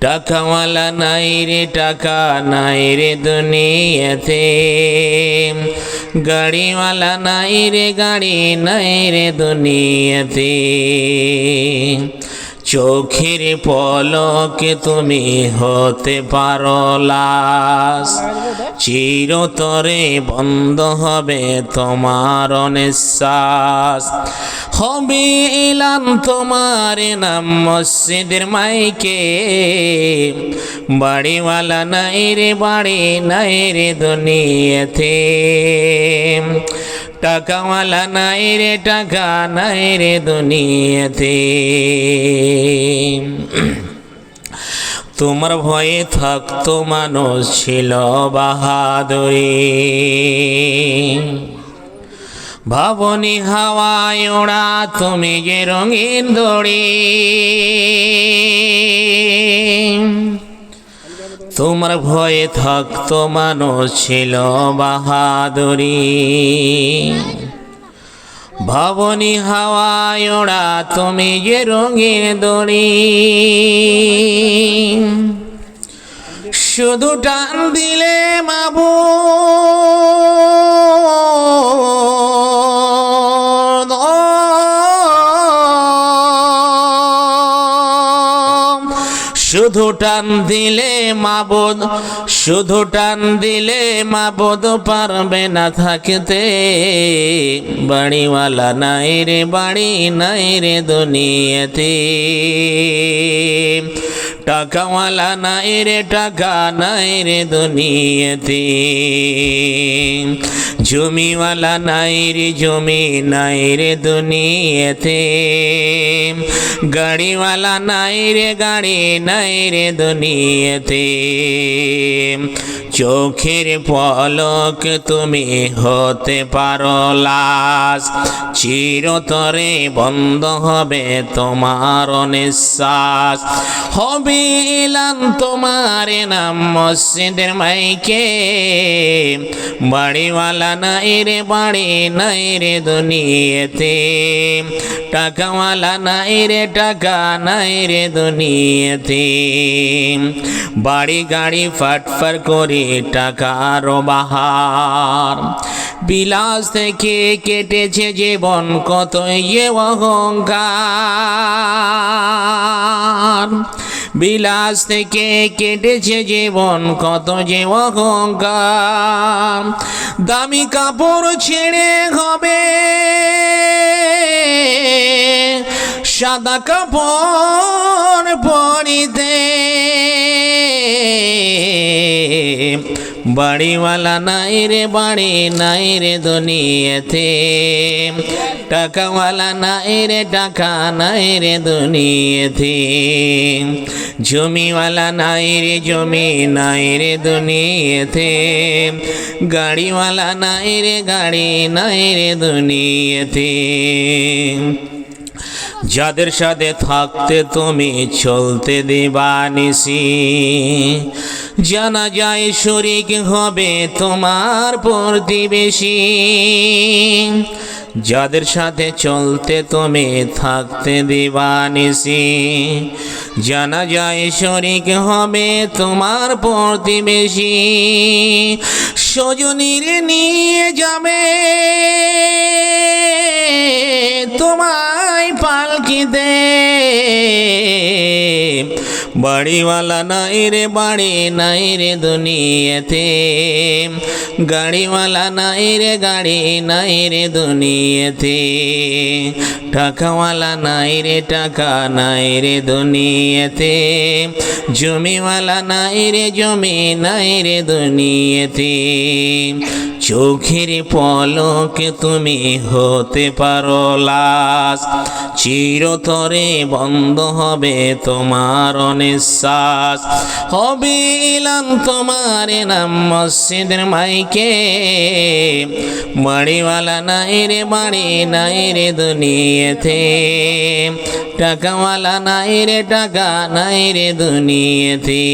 টাকাওয়ালা নাই রে, টাকা নাই রে দুনিয়াতে। গাড়িওয়ালা নাই রে, গাড়ি নাই রে দুনিয়াতে। চোখের পলকে তুমি হতে পারো লাশ, চিরতরে বন্ধ হবে তোমার নিঃশ্বাস। হবে এলান তোমার নাম মসজিদের মাইকে। বাড়িওয়ালা নাই রে, বাড়ি নাই রে দুনিয়াতে। টাকাওয়ালা নাই রে, টাকা নাই রে দুনিয়াতে। তোমার ভয়ে থাকতো মানুষ, ছিল বাহাদুরি। ভাবনি হাওয়ায় ওড়া তুমি যে রঙিন দড়ি। তোমার ভয়ে থাকতো মানুষ, ছিল বাহাদুরি। ভাবনি হাওয়ায় ওড়া তুমি যে রঙিন দড়ি। শুধু টান দিলে মাবুদ, শুধু টান দিলে মাবুদ, শুধু টান দিলে মাবুদ পারবে না থাকতে। বাড়িওয়ালা নাই রে, বাড়ি নাই রে দুনিয়াতে। টাকাওয়ালা নাই রে, টাকা নাই রে দুনিয়াতে। জমিওয়ালা নাই রে, জমি নাই রে দুনিয়াতে। গাড়িওয়ালা নাই রে, গাড়ি নাই রে দুনিয়াতে। চোখের পলক তুমি হতে পারো লাশ, চিরতরে বন্ধ হবে তোমার নিঃশ্বাস। হবে এলান তোমার নাম মসজিদের মাইকে। বাড়িওয়ালা নাই রে, বাড়ি নাই রে দুনিয়াতে। টাকাওয়ালা নাই রে, টাকা নাই রে দুনিয়াতে। বাড়ি গাড়ি ফাটফার করে টাকার বাহার। বিলাস থেকে কেটেছে জীবন কত অহংকার। বিলাস থেকে কেটেছে জীবন কত যে অহংকার। দামি কাপড় ছেড়ে হবে সাদা কাপড় পরিতে। বাড়িওয়ালা নাই রে, বাড়ি নাই রে দুনিয়াতে। টাকাওয়ালা নাই রে, টাকা নাই রে দুনিয়াতে। জমিওয়ালা নাই রে, জমি নাই রে দুনিয়াতে। গাড়িওয়ালা নাই রে, গাড়ি নাই রে দুনিয়াতে। যাদের সাথে থাকতে তুমি চলতে দিবানিসি, জানা যায় শরীক হবে তোমার প্রতিবেশী। যাদের সাথে চলতে তুমি থাকতে দিবানিসি, জানা যায় শরীক হবে তোমার প্রতিবেশী। স্বজনীর নিয়ে যাবে তোমায় পালকিতে। বাড়িওয়ালা নাই রে, বাড়ি নাই রে দুনিয়াতে। গাড়িওয়ালা নাই রে, গাড়ি নাই রে দুনিয়াতে। টাকাওয়ালা নাই রে, টাকা নাই রে দুনিয়াতে। জমিওয়ালা নাই রে, জমি নাই রে দুনিয়াতে। চোখের পলকে তুমি হতে পারো লাশ, চিরতরে বন্ধ হবে তোমার নিঃশ্বাস। হবে এলান তোমার নাম মসজিদের মাইকে। বাড়িওয়ালা নাই রে, বাড়ি নাই রে দুনিয়াতে। টাকাওয়ালা নাই রে, টাকা নাই রে দুনিয়াতে।